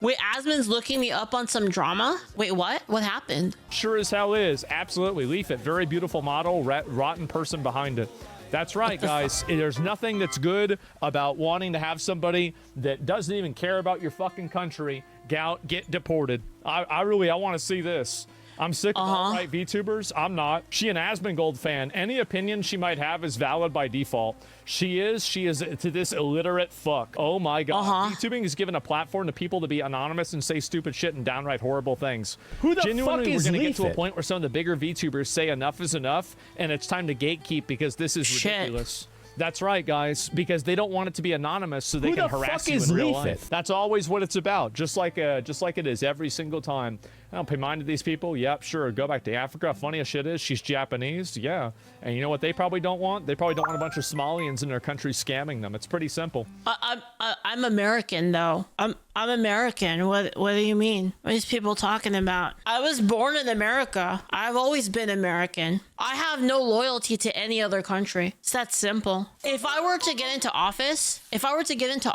Wait, Asmon's looking me up on some drama? Wait, what? What happened? Sure as hell is. Absolutely. Leaflit, very beautiful model, rotten person behind it. That's right, guys. There's nothing that's good about wanting to have somebody that doesn't even care about your fucking country get deported. I want to see this. I'm sick of alt-right VTubers. I'm not. She an Asmongold fan. Any opinion she might have is valid by default. She is to this illiterate fuck. Oh my god. VTubing is given a platform to people to be anonymous and say stupid shit and downright horrible things. Who the Genuinely, fuck is we're gonna Leaflit? get to a point where some of the bigger VTubers say enough is enough, and it's time to gatekeep because this is ridiculous. That's right, guys, because they don't want it to be anonymous so they can harass you in real life. That's always what it's about, just like it is every single time. I don't pay mind to these people. Yep, sure, go back to Africa. Funny as shit is, she's Japanese, yeah. And you know what they probably don't want? They probably don't want a bunch of Somalians in their country scamming them. It's pretty simple. I'm American, though. I'm American. What do you mean? What are these people talking about? I was born in America. I've always been American. I have no loyalty to any other country. It's that simple. If I were to get into office, and if I were to get into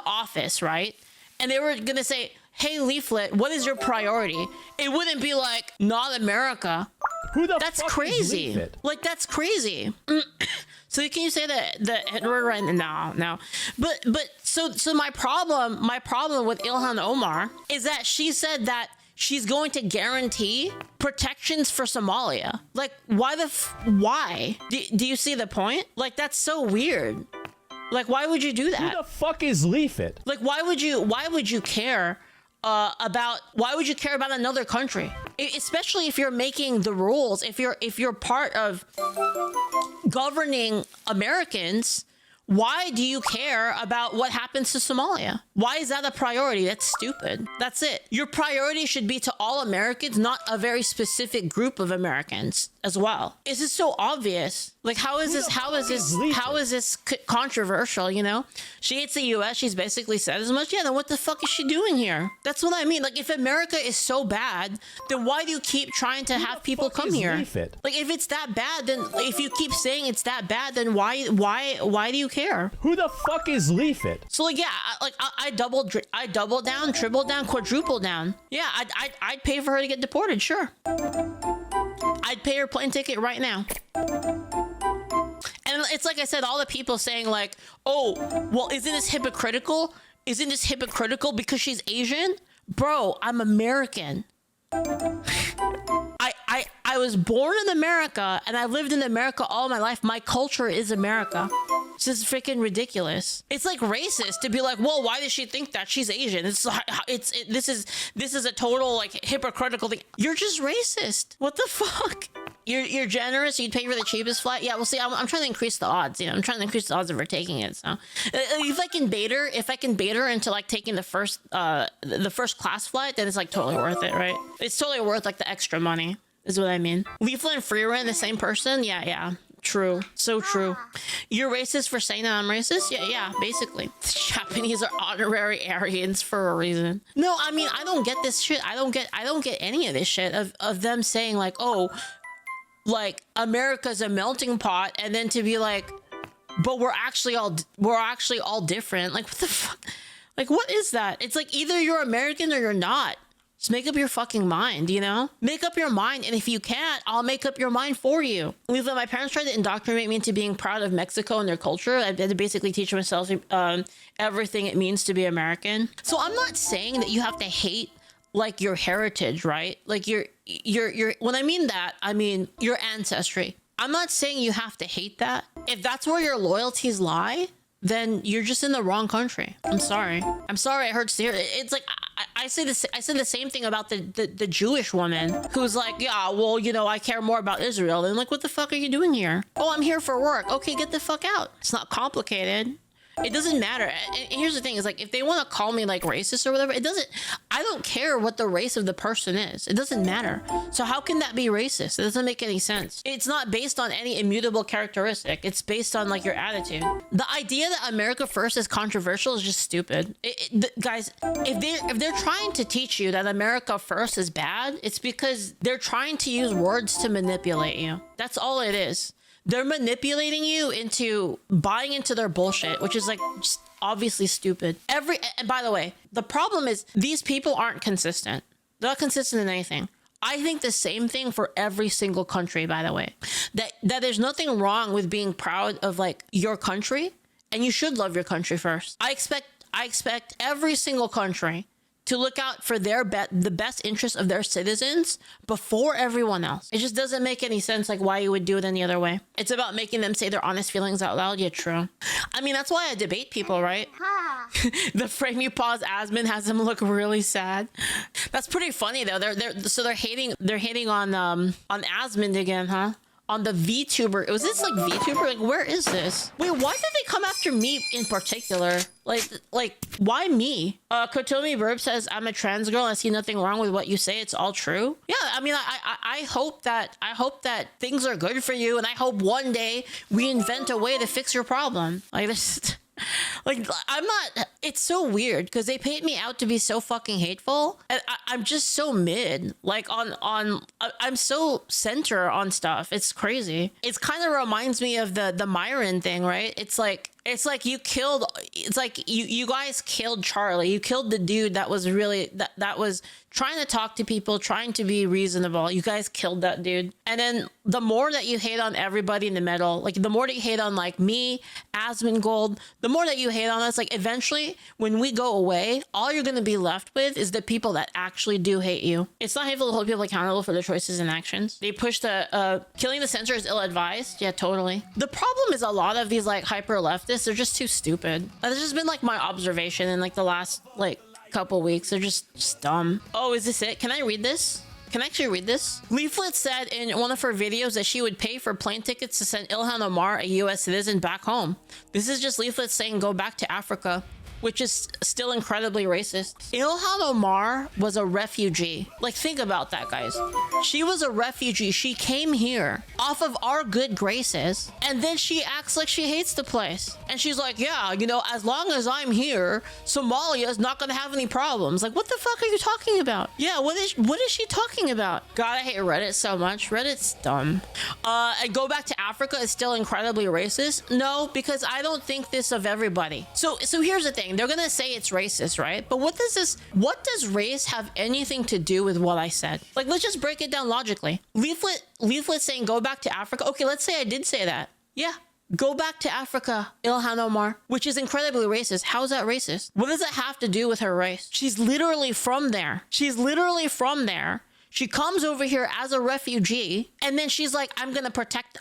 office, right? And they were gonna say, hey, Leaflit, what is your priority? It wouldn't be like, not America. Who the That's fuck crazy. Is Leaflit? Like, that's crazy. So can you say the N-word right now? No. But so my problem with Ilhan Omar is that she said that she's going to guarantee protections for Somalia. Like, why? Do you see the point? Like, that's so weird. Like, why would you do that? Who the fuck is Leaflit? Like, why would you care about another country? Especially if you're making the rules, if you're part of governing Americans, why do you care about what happens to Somalia? Why is that a priority? That's stupid. That's it. Your priority should be to all Americans, not a very specific group of Americans as well. This is so obvious. Like, how is this controversial, you know? She hates the US, she's basically said as much. Yeah, then what the fuck is she doing here? That's what I mean. Like, if America is so bad, then why do you keep trying to have people come here? Leaflit? Like, if it's that bad, then if you keep saying it's that bad, then why do you care? Who the fuck is Leaflit? So like, yeah, I double down, triple down, quadruple down. Yeah, I'd pay for her to get deported. Sure, I'd pay her plane ticket right now. And it's like I said, all the people saying like, oh, well, isn't this hypocritical? Isn't this hypocritical because she's Asian? Bro, I'm American. I was born in America and I lived in America all my life. My culture is America. This is freaking ridiculous. It's like racist to be like, well, why does she think that she's Asian? This is a total like hypocritical thing. You're just racist. What the fuck? You're generous. You'd pay for the cheapest flight. Yeah, well, see, I'm trying to increase the odds. You know, I'm trying to increase the odds of her taking it. So, if I can bait her into like taking the first class flight, then it's like totally worth it, right? It's totally worth like the extra money, is what I mean. Leaflit and Free Rent, the same person? Yeah. True. So true. You're racist for saying that I'm racist? Yeah, basically. The Japanese are honorary Aryans for a reason. No, I mean, I don't get this shit. I don't get any of this shit of them saying like, oh, like America's a melting pot, and then to be like, but we're actually all different. Like, what the fuck? Like, what is that? It's like either you're American or you're not. Just make up your fucking mind, you know? Make up your mind, and if you can't, I'll make up your mind for you. My parents tried to indoctrinate me into being proud of Mexico and their culture. I had to basically teach myself everything it means to be American. So I'm not saying that you have to hate like your heritage, right? Like your when I mean that, I mean your ancestry. I'm not saying you have to hate that. If that's where your loyalties lie, then you're just in the wrong country. I'm sorry. I heard it's like I said the same thing about the Jewish woman who's like, yeah, well, you know, I care more about Israel. And like, what the fuck are you doing here? Oh, I'm here for work. Okay, get the fuck out. It's not complicated. It doesn't matter. And here's the thing is like, if they want to call me like racist or whatever, I don't care what the race of the person is. It doesn't matter. So how can that be racist? It doesn't make any sense. It's not based on any immutable characteristic. It's based on like your attitude. The idea that America first is controversial is just stupid. Guys, if they're trying to teach you that America first is bad, it's because they're trying to use words to manipulate you. That's all it is. They're manipulating you into buying into their bullshit, which is like, just obviously stupid. And by the way, the problem is these people aren't consistent. They're not consistent in anything. I think the same thing for every single country, by the way, that there's nothing wrong with being proud of like your country, and you should love your country first. I expect every single country to look out for the best interest of their citizens before everyone else. It just doesn't make any sense like why you would do it any other way. It's about making them say their honest feelings out loud. Yeah, true. I mean, that's why I debate people, right? The frame you pause Asmund has them look really sad. That's pretty funny though. They're hating on Asmund again, huh? On the VTuber. Was this like VTuber? Like, where is this? Wait, why did they come after me in particular? Like, why me? Kotomi Burp says, I'm a trans girl. I see nothing wrong with what you say. It's all true. Yeah, I mean, I hope that things are good for you, and I hope one day we invent a way to fix your problem. Like this. Like, I'm not, it's so weird because they paint me out to be so fucking hateful, and I'm just so mid. Like I'm so center on stuff. It's crazy. It kind of reminds me of the Myron thing, right? It's like you guys killed Charlie. You killed the dude that was really that was trying to talk to people, trying to be reasonable. You guys killed that dude. And then the more that you hate on everybody in the middle, like the more that you hate on like me, Asmongold, the more that you hate on us, like eventually when we go away, all you're going to be left with is the people that actually do hate you. It's not hateful to hold people accountable for their choices and actions. They push killing the censor is ill-advised. Yeah, totally. The problem is a lot of these like hyper leftists, they're just too stupid. That's just been like my observation in like the last like couple weeks. They're just dumb. Oh, is this it? Can I read this? Can I actually read this? Leaflit said in one of her videos that she would pay for plane tickets to send Ilhan Omar, a US citizen, back home. This is just Leaflit saying go back to Africa, which is still incredibly racist. Ilhan Omar was a refugee. Like, think about that, guys. She was a refugee. She came here off of our good graces, and then she acts like she hates the place. And she's like, yeah, you know, as long as I'm here, Somalia is not gonna have any problems. Like, what the fuck are you talking about? Yeah, what is she talking about? God, I hate Reddit so much. Reddit's dumb. And go back to Africa is still incredibly racist? No, because I don't think this of everybody. So here's the thing. They're gonna say it's racist, right? But what does race have anything to do with what I said? Like, let's just break it down logically. Leaflit saying go back to Africa. Okay, let's say I did say that. Yeah. Go back to Africa, Ilhan Omar, which is incredibly racist. How is that racist? What does it have to do with her race? She's literally from there. She comes over here as a refugee, and then she's like, I'm gonna protect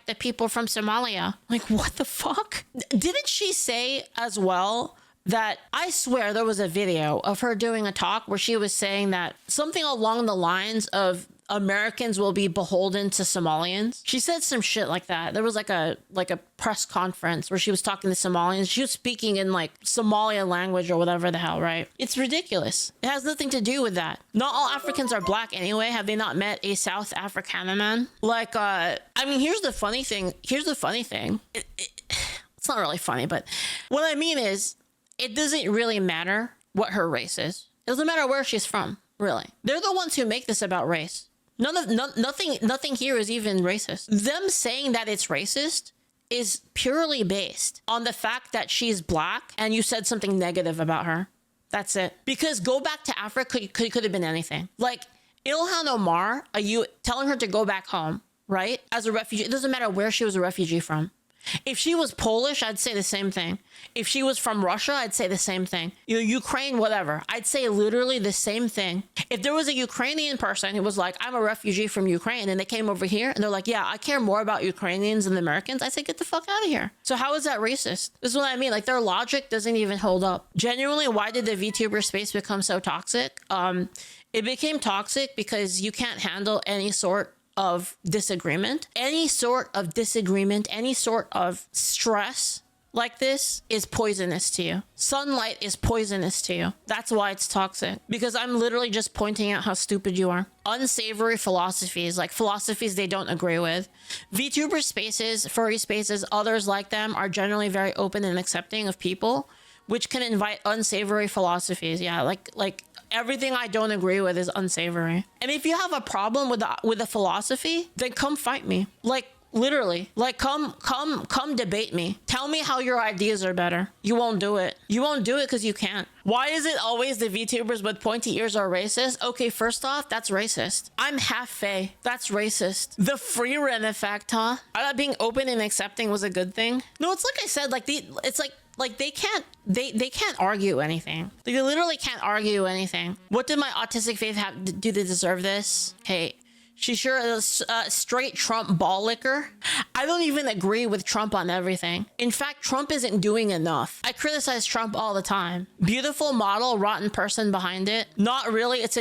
the people from Somalia. Like, what the fuck? Didn't she say as well that, I swear there was a video of her doing a talk where she was saying that something along the lines of Americans will be beholden to Somalians. She said some shit like that. There was like a press conference where she was talking to Somalians. She was speaking in like Somalia language or whatever the hell, right? It's ridiculous. It has nothing to do with that. Not all Africans are black anyway. Have they not met a South African man? Like, I mean, here's the funny thing. It's not really funny, but what I mean is, it doesn't really matter what her race is. It doesn't matter where she's from, really. They're the ones who make this about race. Nothing here is even racist. Them saying that it's racist is purely based on the fact that she's black and you said something negative about her. That's it. Because go back to Africa could have been anything. Like Ilhan Omar, you telling her to go back home, right? As a refugee, it doesn't matter where she was a refugee from. If she was Polish, I'd say the same thing. If she was from Russia, I'd say the same thing. Ukraine, whatever. I'd say literally the same thing. If there was a Ukrainian person who was like, I'm a refugee from Ukraine, and they came over here and they're like, yeah, I care more about Ukrainians than the Americans, I'd say, get the fuck out of here. So how is that racist? This is what I mean. Like, their logic doesn't even hold up. Genuinely, why did the VTuber space become so toxic? It became toxic because you can't handle any sort of disagreement. Any sort of stress like this is poisonous to you. Sunlight is poisonous to you. That's why it's toxic. Because I'm literally just pointing out how stupid you are. Unsavory philosophies, like philosophies they don't agree with. VTuber spaces, furry spaces, others like them are generally very open and accepting of people, which can invite unsavory philosophies. Yeah, like everything I don't agree with is unsavory. And if you have a problem with the philosophy, then come fight me. Like, Literally, like, come debate me. Tell me how your ideas are better. You won't do it. You won't do it because you can't. Why is it always the VTubers with pointy ears are racist? Okay, first off, that's racist. I'm half Fae. That's racist. The free rent effect, huh? I thought being open and accepting was a good thing. No, it's like I said, like it's like they can't argue anything. They literally can't argue anything. What did my autistic faith have to do to deserve this? Hey, she sure is straight Trump ball licker. I don't even agree with Trump on everything. In fact, Trump isn't doing enough. I criticize Trump all the time. Beautiful model, rotten person behind it. Not really. It's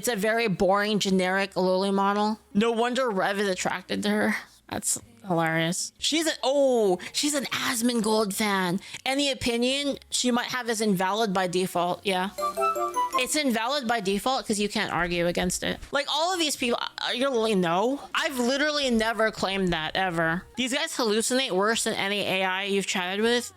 a very boring, generic lowly model. No wonder Rev is attracted to her. That's hilarious. She's an Asmongold fan. Any opinion she might have is invalid by default. Yeah. It's invalid by default because you can't argue against it. Like, all of these people, you really know. I've literally never claimed that, ever. These guys hallucinate worse than any AI you've chatted with.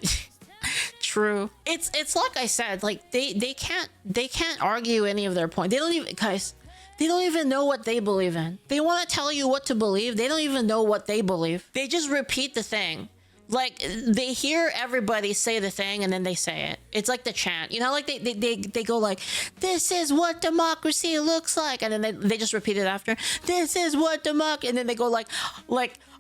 True. It's like I said, like, they can't argue any of their point. They don't even, guys, they don't even know what they believe in. They want to tell you what to believe. They don't even know what they believe. They just repeat the thing. Like, they hear everybody say the thing and then they say it. It's like the chant, you know, like they go like, this is what democracy looks like, and then they just repeat it after. This is what democracy, and then they go like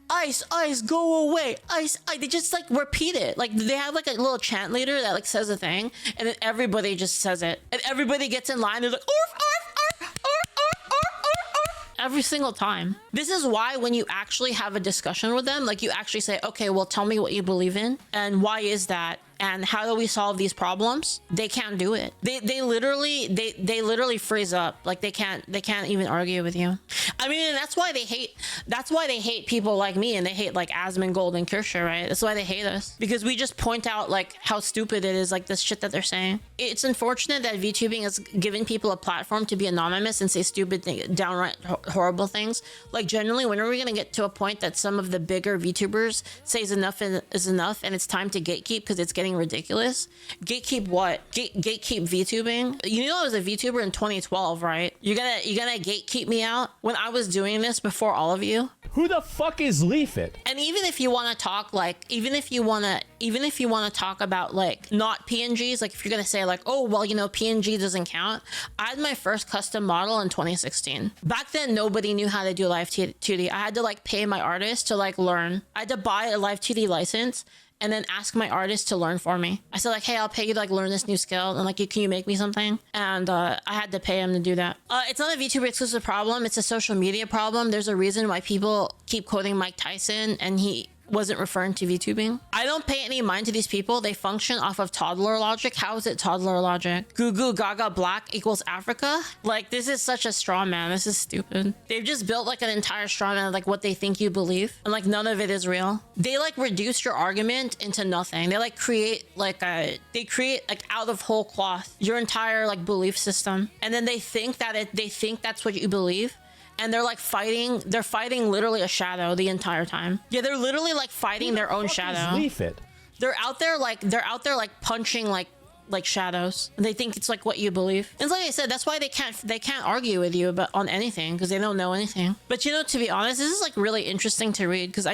ice, go away, ice. They just like repeat it. Like, they have like a little chant leader that like says a thing, and then everybody just says it, and everybody gets in line. They're like, orf, orf, orf, orf, orf, orf, orf. Every single time. This is why when you actually have a discussion with them, like, you actually say, okay, well, tell me what you believe in and why is that, and how do we solve these problems? They can't do it. They literally freeze up. Like, they can't even argue with you. I mean, and that's why they hate people like me, and they hate like Asmongold and Kirscher, right? That's why they hate us, because we just point out like how stupid it is, like this shit that they're saying. It's unfortunate that VTubing has given people a platform to be anonymous and say stupid things, downright horrible things. Like, generally, when are we gonna get to a point that some of the bigger VTubers says enough is enough, and it's time to gatekeep because it's getting ridiculous? Gatekeep what? Gatekeep VTubing? You know, I was a VTuber in 2012, right? You're gonna gatekeep me out when I was doing this before all of you? Who the fuck is Leaflit? And even if you want to talk, like, even if you want to talk about like not PNGs, like if you're gonna say like, oh well, you know, PNG doesn't count. I had my first custom model in 2016. Back then, nobody knew how to do live 2D. I had to like pay my artist to like learn. I had to buy a live 2D license and then ask my artist to learn for me. I said like, hey, I'll pay you to like learn this new skill, and like, can you make me something? And I had to pay him to do that. It's not a VTuber exclusive problem. It's a social media problem. There's a reason why people keep quoting Mike Tyson, and he wasn't referring to VTubing. I don't pay any mind to these people. They function off of toddler logic. How is it toddler logic? Goo goo gaga black equals Africa? Like, this is such a straw man. This is stupid. They've just built like an entire straw man of like what they think you believe, and like none of it is real. They like reduce your argument into nothing. They like create like out of whole cloth your entire like belief system, and then they think that's what you believe. And they're like fighting literally a shadow the entire time. Yeah, they're literally like fighting their own shadow. Leaflit. They're out there like punching like shadows. And they think it's like what you believe. And like I said, that's why they can't argue with you about on anything, because they don't know anything. But you know, to be honest, this is like really interesting to read, because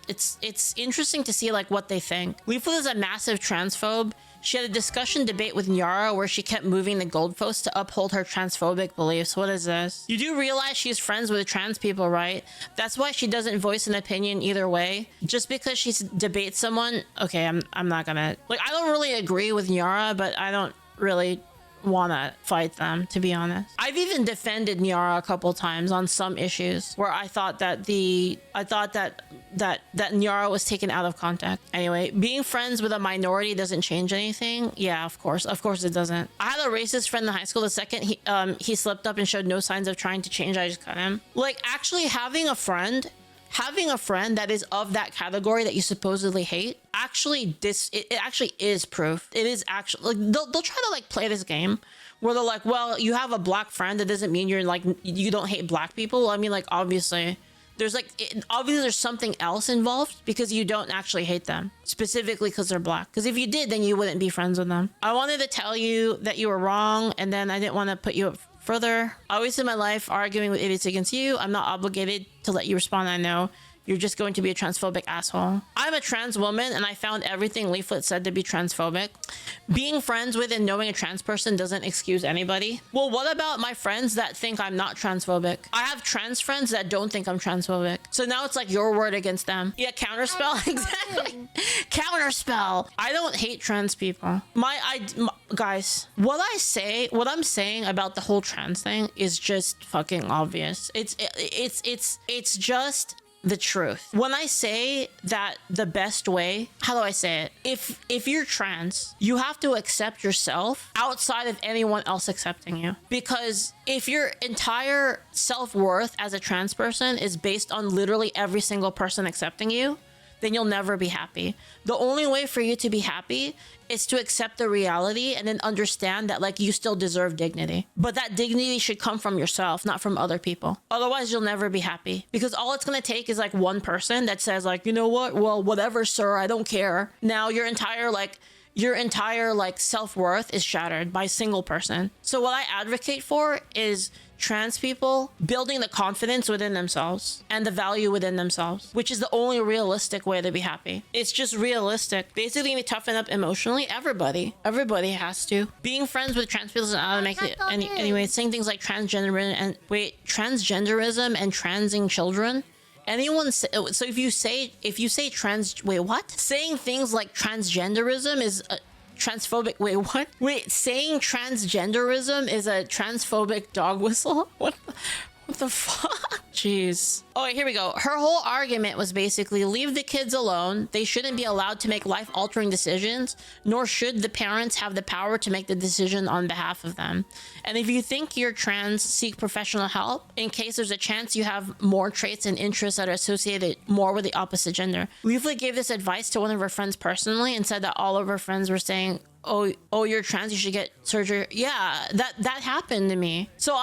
it's interesting to see like what they think. Leaflit is a massive transphobe. She had a discussion debate with Nyara where she kept moving the goalpost to uphold her transphobic beliefs. What is this? You do realize she's friends with trans people, right? That's why she doesn't voice an opinion either way. Just because she debates someone, okay, I'm not gonna, like, I don't really agree with Nyara, but I don't really want to fight them, to be honest. I've even defended Nyara a couple times on some issues where I thought that that Nyara was taken out of context. Anyway, being friends with a minority doesn't change anything. Yeah, of course it doesn't. I had a racist friend in high school. The second he slipped up and showed no signs of trying to change, I just cut him. Like, actually having a friend that is of that category that you supposedly hate, it actually is proof. It is actually, like, they'll try to like play this game where they're like, well, you have a black friend, that doesn't mean you're like, you don't hate black people. I mean, like, obviously there's something else involved, because you don't actually hate them specifically because they're black. Because if you did, then you wouldn't be friends with them. I wanted to tell you that you were wrong, and then I didn't want to put you up further. I always in my life arguing with idiots against you. I'm not obligated to let you respond. I know you're just going to be a transphobic asshole. I'm a trans woman and I found everything Leaflit said to be transphobic. Being friends with and knowing a trans person doesn't excuse anybody. Well, what about my friends that think I'm not transphobic? I have trans friends that don't think I'm transphobic. So now it's like your word against them. Yeah, counterspell. Exactly. Counterspell. I don't hate trans people. Guys, what I'm saying about the whole trans thing is just fucking obvious. It's just the truth. When I say that the best way, how do I say it? If you're trans, you have to accept yourself outside of anyone else accepting you. Because if your entire self-worth as a trans person is based on literally every single person accepting you, then you'll never be happy. The only way for you to be happy is to accept the reality and then understand that like you still deserve dignity. But that dignity should come from yourself, not from other people. Otherwise, you'll never be happy because all it's gonna take is like one person that says like, you know what? Well, whatever, sir, I don't care. Now your entire self-worth is shattered by a single person. So what I advocate for is trans people building the confidence within themselves and the value within themselves, which is the only realistic way to be happy. It's just realistic. Basically, you toughen up emotionally. Everybody has to. Being friends with trans people doesn't automatically anyway. Saying things like transgenderism and transing children. So if you say trans, wait, what? Saying things like transgenderism is transphobic. Wait, what? Wait, saying transgenderism is a transphobic dog whistle? What the fuck? Jeez. Oh, wait, here we go. Her whole argument was basically leave the kids alone. They shouldn't be allowed to make life-altering decisions, nor should the parents have the power to make the decision on behalf of them. And if you think you're trans, seek professional help in case there's a chance you have more traits and interests that are associated more with the opposite gender. Leaflit gave this advice to one of her friends personally and said that all of her friends were saying, oh, you're trans, you should get surgery. Yeah, that happened to me. So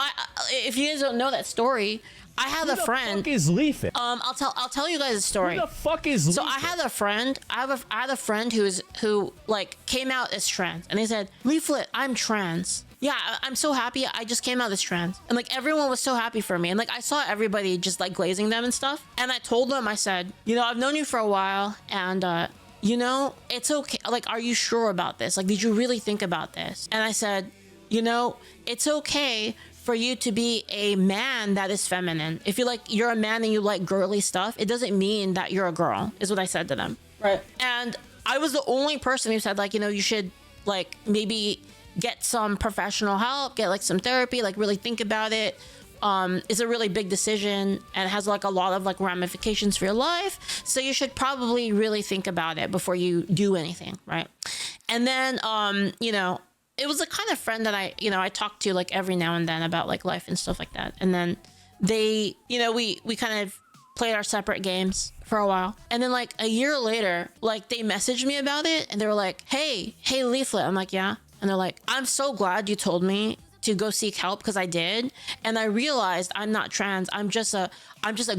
if you guys don't know that story, I had a friend. Who the fuck is Leaflit? I'll tell you guys a story. Who the fuck is Leaflit? So I had a friend. I had a friend who like came out as trans, and he said, "Leaflit, I'm trans." Yeah, I'm so happy. I just came out as trans, and like everyone was so happy for me, and like I saw everybody just like glazing them and stuff. And I told them, I said, you know, I've known you for a while, and you know, it's okay. Like, are you sure about this? Like, did you really think about this? And I said, you know, it's okay for you to be a man that is feminine. If you're a man and you like girly stuff, it doesn't mean that you're a girl, is what I said to them. Right. And I was the only person who said like, you know, you should like maybe get some professional help, get like some therapy, like really think about it. It's a really big decision and it has like a lot of like ramifications for your life. So you should probably really think about it before you do anything. Right. And then, you know, it was the kind of friend that I talked to like every now and then about like life and stuff like that. And then they, you know, we kind of played our separate games for a while. And then like a year later, like they messaged me about it and they were like, hey Leaflit. I'm like, yeah. And they're like, I'm so glad you told me to go seek help because I did. And I realized I'm not trans. I'm just a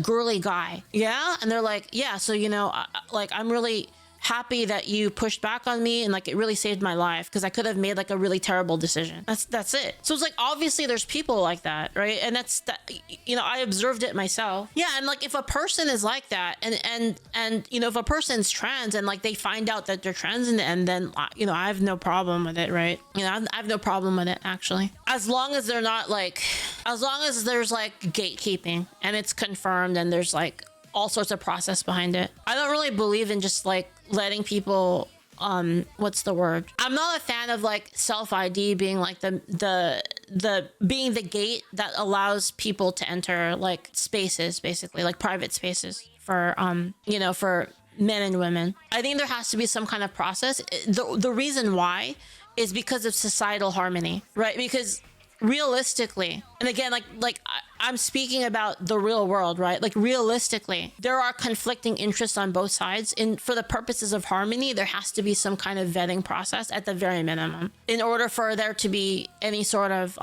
girly guy. Yeah. And they're like, yeah. So, you know, I'm really happy that you pushed back on me and like it really saved my life because I could have made like a really terrible decision. That's it. So it's like obviously there's people like that, right? And that's that, you know, I observed it myself. Yeah, and like if a person is like that and you know, if a person's trans and like they find out that they're trans and then you know, I have no problem with it, right? You know, I have no problem with it actually. As long as they're not like, as long as there's like gatekeeping and it's confirmed and there's like all sorts of process behind it. I don't really believe in just like letting people what's the word? I'm not a fan of like self-ID being like the being the gate that allows people to enter like spaces, basically like private spaces for you know, for men and women. I think there has to be some kind of process. The reason why is because of societal harmony, right? Because realistically, and again, like I'm speaking about the real world, right? Like realistically, there are conflicting interests on both sides. And for the purposes of harmony, there has to be some kind of vetting process at the very minimum in order for there to be any sort of,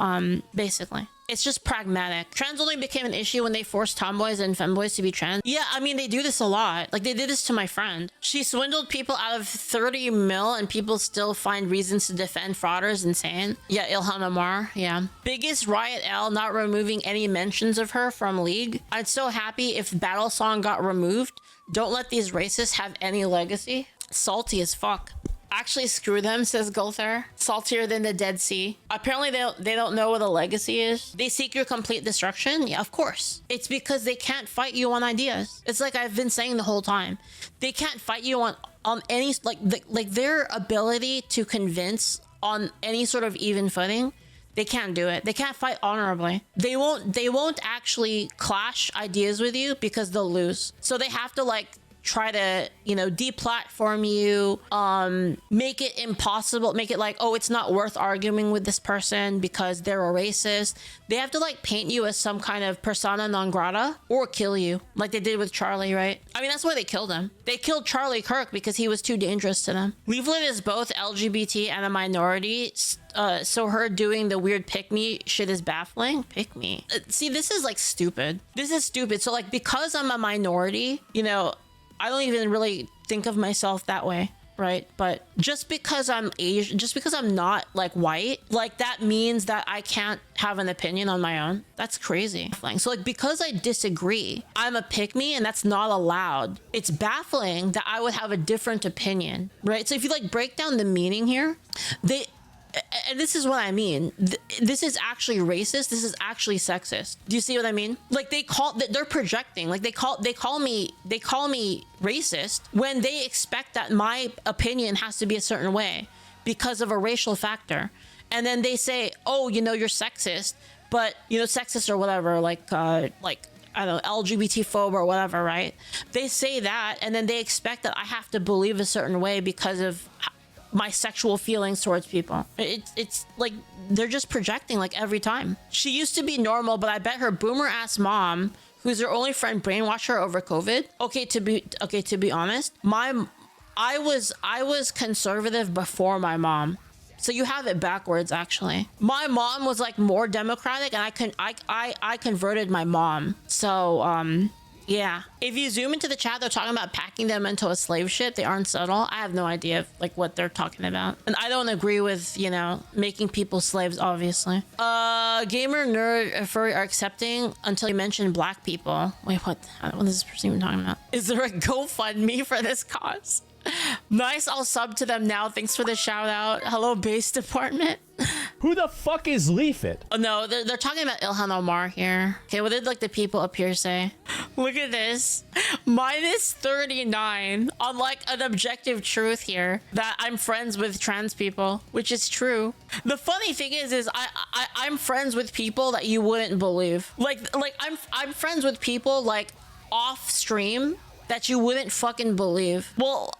basically. It's just pragmatic. Trans only became an issue when they forced tomboys and femboys to be trans. Yeah, I mean, they do this a lot. Like, they did this to my friend. She swindled people out of 30 mil and people still find reasons to defend frauders. Insane. Yeah, Ilhan Omar. Yeah. Biggest riot L, not removing any mention mentions of her from League. I'm so happy if Battle Song got removed. Don't let these racists have any legacy. Salty as fuck. Actually, screw them, says Gulther. Saltier than the Dead Sea. Apparently, they don't know what a legacy is. They seek your complete destruction? Yeah, of course. It's because they can't fight you on ideas. It's like I've been saying the whole time. They can't fight you on any, like their ability to convince on any sort of even footing. They can't do it. They can't fight honorably. They won't actually clash ideas with you because they'll lose. So they have to like try to, you know, deplatform you, make it impossible, make it like, oh, it's not worth arguing with this person because they're a racist. They have to like paint you as some kind of persona non grata or kill you like they did with Charlie, right? I mean, that's why they killed him. They killed Charlie Kirk because he was too dangerous to them. Leaflit is both LGBT and a minority. So her doing the weird pick me shit is baffling. Pick me. See, this is like stupid. This is stupid. So like, because I'm a minority, you know, I don't even really think of myself that way, right? But just because I'm Asian, just because I'm not like white, like that means that I can't have an opinion on my own. That's crazy. So like, because I disagree, I'm a pick me and that's not allowed. It's baffling that I would have a different opinion, right? So if you like break down the meaning here, and this is what I mean. This is actually racist. This is actually sexist. Do you see what I mean? Like they're projecting. Like they call me racist when they expect that my opinion has to be a certain way because of a racial factor. And then they say, oh, you know, you're sexist, but you know, sexist or whatever, like I don't know, LGBT phobe or whatever, right? They say that, and then they expect that I have to believe a certain way because of my sexual feelings towards people. It's like they're just projecting like every time. She used to be normal, but I bet her boomer ass mom, who's her only friend, brainwashed her over COVID. Okay, to be honest, I was conservative before my mom. So you have it backwards, actually. My mom was like more democratic, and I converted my mom. So yeah, if you zoom into the chat, they're talking about packing them into a slave ship. They aren't subtle. I have no idea like what they're talking about, and I don't agree with, you know, making people slaves, obviously. Gamer, nerd, furry are accepting until you mention black people. Wait, what is this person even talking about? Is there a GoFundMe for this cause? Nice, I'll sub to them now. Thanks for the shout out. Hello, base department. Who the fuck is Leaflit? Oh, no, they're talking about Ilhan Omar here. Okay, what did like the people up here say? Look at this. -39 on like an objective truth here that I'm friends with trans people, which is true. The funny thing is I'm friends with people that you wouldn't believe. Like I'm friends with people like off stream that you wouldn't fucking believe. Well,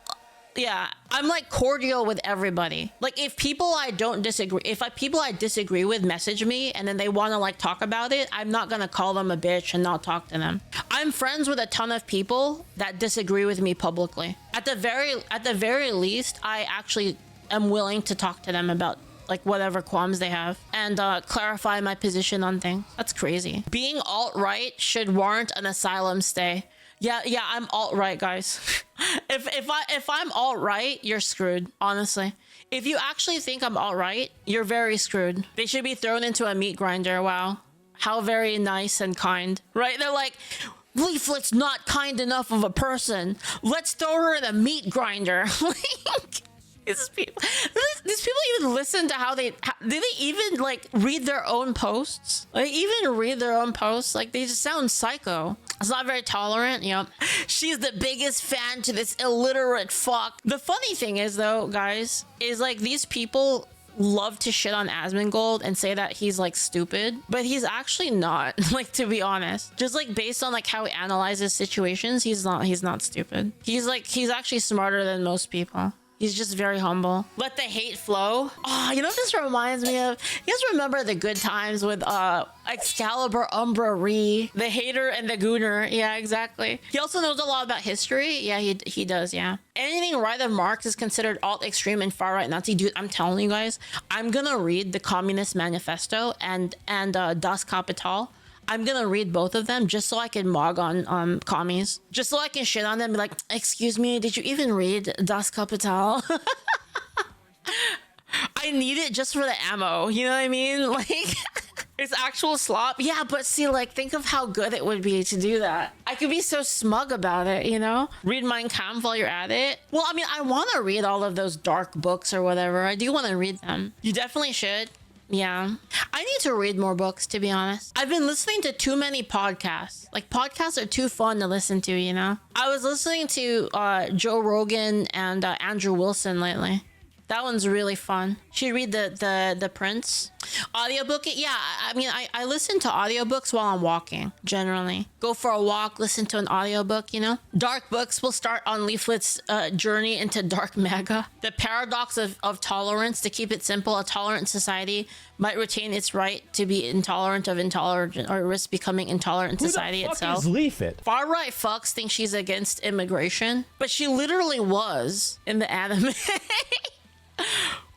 yeah, I'm like cordial with everybody. Like if people I disagree with message me and then they want to like talk about it, I'm not gonna call them a bitch and not talk to them. I'm friends with a ton of people that disagree with me publicly. At the very least, I actually am willing to talk to them about like whatever qualms they have and clarify my position on things. That's crazy. Being alt-right should warrant an asylum stay. Yeah, I'm alt-right, guys. if I'm alt-right, you're screwed, honestly. If you actually think I'm alt-right, you're very screwed. They should be thrown into a meat grinder. Wow. How very nice and kind. Right? They're like, Leaflet's not kind enough of a person. Let's throw her in a meat grinder. These people even listen to how do they even like read their own posts? Like even read their own posts? Like they just sound psycho. It's not very tolerant. Yep. She's the biggest fan to this illiterate fuck. The funny thing is though, guys, is like these people love to shit on Asmongold and say that he's like stupid, but he's actually not. Like, to be honest, just like based on like how he analyzes situations, he's not stupid. He's actually smarter than most people. He's just very humble. Let the hate flow. Oh, you know what this reminds me of? You guys remember the good times with Excalibur, Umbra, Ree, the hater and the gooner? Yeah, exactly. He also knows a lot about history. Yeah, he does, yeah. Anything right of Marx is considered alt-extreme and far-right Nazi. Dude, I'm telling you guys, I'm gonna read the Communist Manifesto and Das Kapital. I'm gonna read both of them just so I can mog on commies. Just so I can shit on them and be like, excuse me, did you even read Das Kapital? I need it just for the ammo, you know what I mean? Like, It's actual slop. Yeah, but see, like, think of how good it would be to do that. I could be so smug about it, you know? Read Mein Kampf while you're at it. Well, I mean, I want to read all of those dark books or whatever. I do want to read them. You definitely should. Yeah. I need to read more books, to be honest. I've been listening to too many podcasts. Like, podcasts are too fun to listen to, you know? I was listening to Joe Rogan and Andrew Wilson lately. That one's really fun. Should read the Prince audiobook. Yeah, I mean, I listen to audiobooks while I'm walking, generally. Go for a walk, listen to an audiobook, you know? Dark books will start on Leaflit's journey into dark mega. The paradox of tolerance. To keep it simple, a tolerant society might retain its right to be intolerant of intolerant or risk becoming intolerant in society itself. Who the fuck is Leaflit? Far right fucks think she's against immigration, but she literally was in the anime.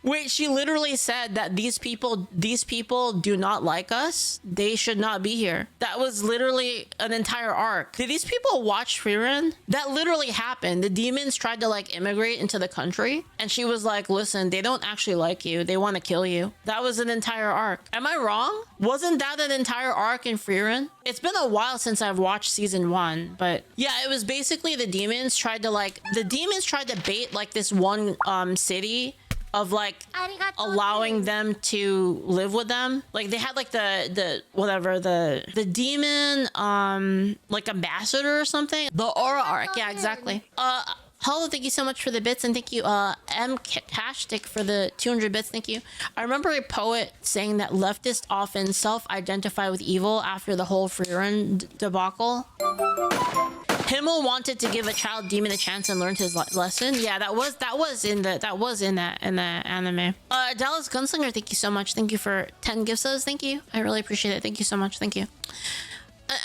Wait, she literally said that these people do not like us. They should not be here. That was literally an entire arc. Did these people watch Frieren? That literally happened. The demons tried to like immigrate into the country, and she was like, listen, they don't actually like you. They want to kill you. That was an entire arc. Am I wrong? Wasn't that an entire arc in Frieren? It's been a while since I've watched season 1, but yeah, it was basically the demons tried to bait like this one city of like allowing them to live with them. Like they had like the demon like ambassador or something. The aura arc, yeah, exactly. Hello, thank you so much for the bits, and thank you M Cashstick for the 200 bits. Thank you. I remember a poet saying that leftists often self-identify with evil after the whole Frieren debacle. Himmel wanted to give a child demon a chance and learned his lesson. Yeah, that was in the anime. Dallas Gunslinger, thank you so much. Thank you for 10 gift subs. Thank you. I really appreciate it. Thank you so much. Thank you.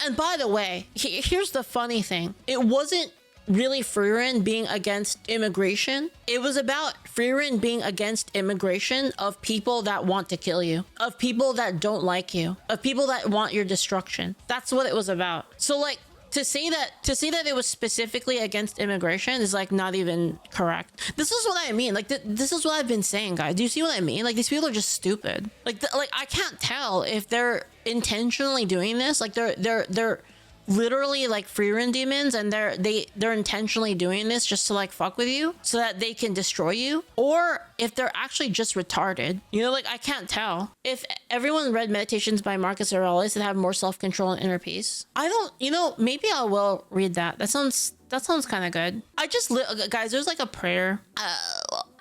And by the way, here's the funny thing. It wasn't really Frieren being against immigration. It was about Frieren being against immigration of people that want to kill you, of people that don't like you, of people that want your destruction. That's what it was about. So like, to say that it was specifically against immigration is like not even correct. This is what I mean. Like this is what I've been saying, guys. Do you see what I mean? Like these people are just stupid. Like I can't tell if they're intentionally doing this. Like they're literally like Frieren demons, and they're intentionally doing this just to like fuck with you so that they can destroy you, or if they're actually just retarded. You know, like I can't tell. If everyone read Meditations by Marcus Aurelius and have more self-control and inner peace, I don't, you know, maybe I will read that. That sounds kind of good. I just guys, there's like a prayer.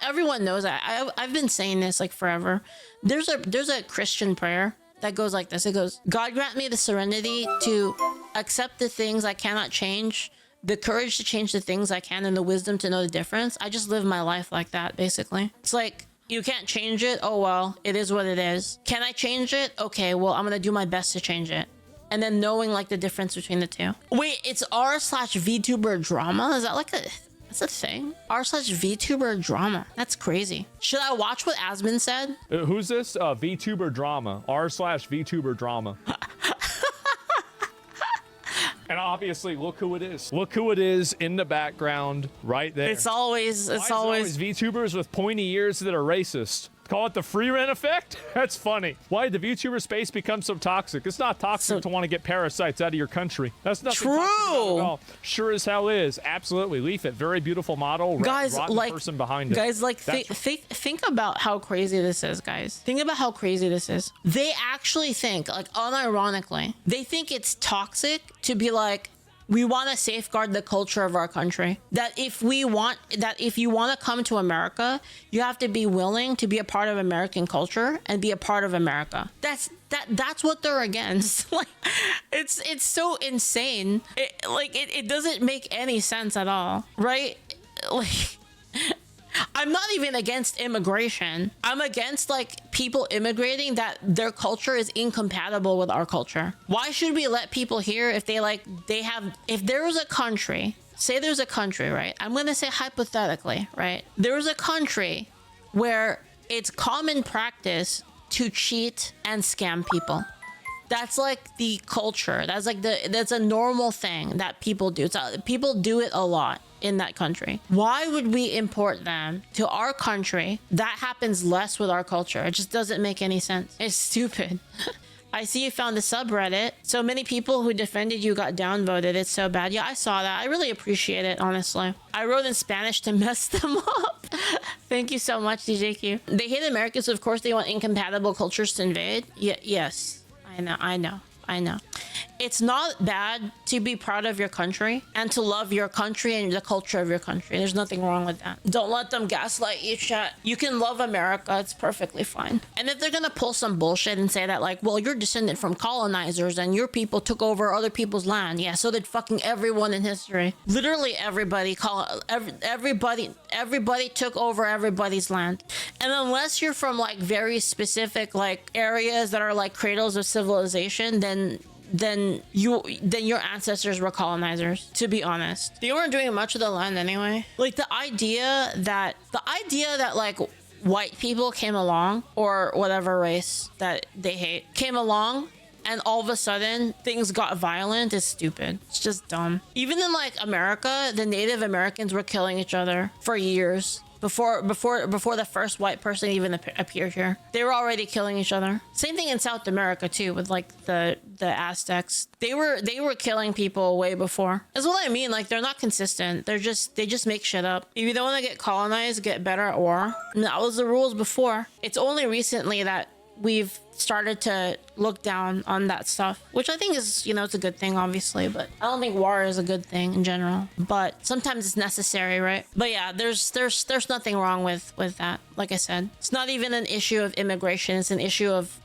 Everyone knows I've been saying this like forever. There's a Christian prayer that goes like this. It goes, God grant me the serenity to accept the things I cannot change, the courage to change the things I can, and the wisdom to know the difference. I just live my life like that, basically. It's like, you can't change it. Oh, well, it is what it is. Can I change it? Okay, well, I'm going to do my best to change it. And then knowing like the difference between the two. Wait, it's r/VtuberDrama? Is that like that's a thing? r/VtuberDrama. That's crazy. Should I watch what Asmin said? Who's this? VtuberDrama. r/VtuberDrama. And obviously, look who it is. Look who it is in the background right there. It's always VTubers with pointy ears that are racist. Call it the Frieren effect? That's funny. Why did the VTuber space become so toxic? It's not toxic to want to get parasites out of your country. That's nothing true. At all. Sure as hell is. Absolutely. Leaflit, very beautiful model. Guys, rotten like person behind it. Guys, like think about how crazy this is, guys. Think about how crazy this is. They actually think, like unironically, they think it's toxic to be like, we want to safeguard the culture of our country. That if you want to come to America, you have to be willing to be a part of American culture and be a part of America. That's what they're against. Like, it's so insane. It doesn't make any sense at all, right? Like, I'm not even against immigration. I'm against like people immigrating that their culture is incompatible with our culture. Why should we let people here if if there's a country, say there's a country, right? I'm going to say hypothetically, right? There's a country where it's common practice to cheat and scam people. That's like the culture. That's a normal thing that people do. People do it a lot in that country. Why would we import them to our country? That happens less with our culture. It just doesn't make any sense. It's stupid. I see you found the subreddit. So many people who defended you got downvoted. It's so bad. Yeah, I saw that. I really appreciate it, honestly. I wrote in Spanish to mess them up. Thank you so much, DJQ. They hate Americans, so of course they want incompatible cultures to invade. Yes, I know. It's not bad to be proud of your country and to love your country and the culture of your country. There's nothing wrong with that. Don't let them gaslight you, chat. You can love America. It's perfectly fine. And if they're gonna pull some bullshit and say that, like, well, you're descendant from colonizers and your people took over other people's land. Yeah, so did fucking everyone in history. Literally everybody took over everybody's land. And unless you're from like very specific like areas that are like cradles of civilization, then your ancestors were colonizers, to be honest. They weren't doing much of the land anyway. Like the idea that like white people came along, or whatever race that they hate came along, and all of a sudden things got violent is stupid. It's just dumb. Even in like America, the Native Americans were killing each other for years. Before the first white person even appeared here, they were already killing each other. Same thing in South America too, with like the Aztecs. They were killing people way before. That's what I mean. Like they're not consistent. They just make shit up. If you don't want to get colonized, get better at war. And that was the rules before. It's only recently that we've started to look down on that stuff, which I think is, it's a good thing, obviously, but I don't think war is a good thing in general, but sometimes it's necessary, right? But yeah, there's nothing wrong with that. Like I said, it's not even an issue of immigration. It's an issue of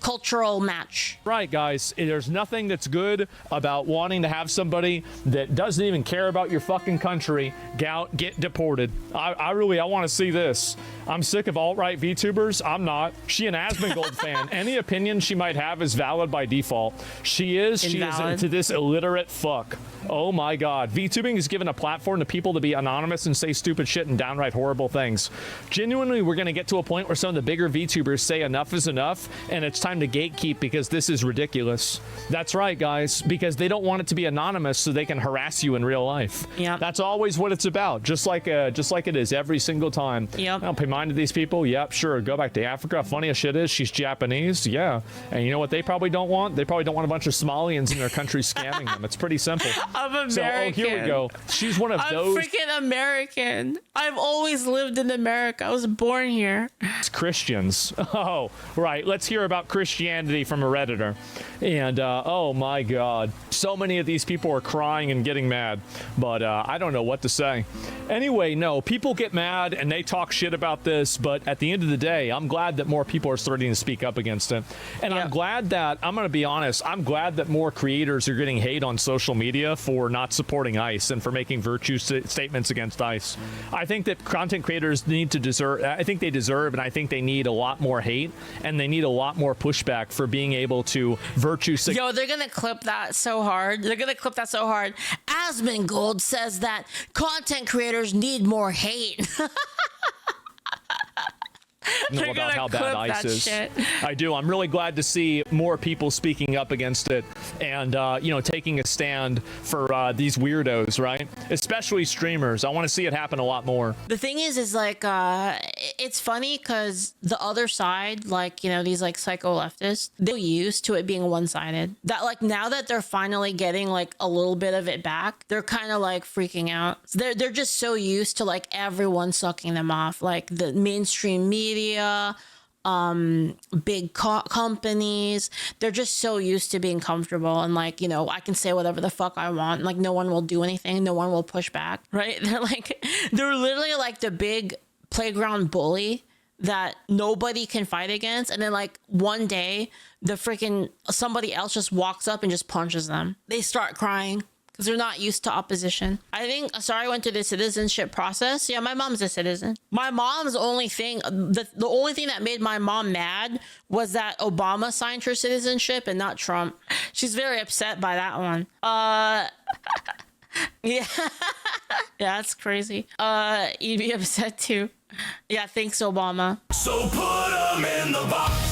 cultural match. Right, guys, there's nothing that's good about wanting to have somebody that doesn't even care about your fucking country get deported. I want to see this. I'm sick of alt-right VTubers. I'm not. She an Asmongold fan. Any opinion she might have is valid by default. She is into this illiterate fuck. Oh my god. VTubing is given a platform to people to be anonymous and say stupid shit and downright horrible things. Genuinely, we're going to get to a point where some of the bigger VTubers say enough is enough and it's time to gatekeep because this is ridiculous. That's right, guys, because they don't want it to be anonymous so they can harass you in real life. Yeah. That's always what it's about, just like it is every single time. Yep. I'll pay mind to these people. Yep, sure. Go back to Africa. Funny as shit is, she's Japanese. Yeah. And you know what they probably don't want? They probably don't want a bunch of Somalians in their country scamming them. It's pretty simple. I'm American. So, here we go. She's one of those. I'm freaking American. I've always lived in America. I was born here. Christians. Oh, right. Let's hear about Christianity from a Redditor. And, oh my God. So many of these people are crying and getting mad. But I don't know what to say. Anyway, no. People get mad and they talk shit about this. But at the end of the day, I'm glad that more people are starting to speak up against it. And I'm glad that, I'm going to be honest, I'm glad that more creators are getting hate on social media for not supporting ICE and for making virtue statements against ICE. I think that content creators need to deserve, I think they deserve, and I think they need a lot more hate and they need a lot more pushback for being able to virtue. Yo, they're going to clip that so hard. They're going to clip that so hard. Asmongold says that content creators need more hate. Know about how bad ICE is. Shit. I do. I'm really glad to see more people speaking up against it and, taking a stand for these weirdos, right? Especially streamers. I want to see it happen a lot more. The thing is like, it's funny because the other side, like, these like psycho leftists, they're used to it being one-sided. That like now that they're finally getting like a little bit of it back, they're kind of like freaking out. They're just so used to like everyone sucking them off, like the mainstream media, big companies. They're just so used to being comfortable and like, I can say whatever the fuck I want. Like no one will do anything. No one will push back, right? They're literally like the big playground bully that nobody can fight against. And then like one day the freaking somebody else just walks up and just punches them. They start crying. Because they're not used to opposition. I think Asari went through the citizenship process. Yeah, my mom's a citizen. My mom's only thing, the only thing that made my mom mad was that Obama signed her citizenship and not Trump. She's very upset by that one. Yeah. Yeah, that's crazy. You'd be upset too. Yeah, thanks, Obama. So put 'em in the box.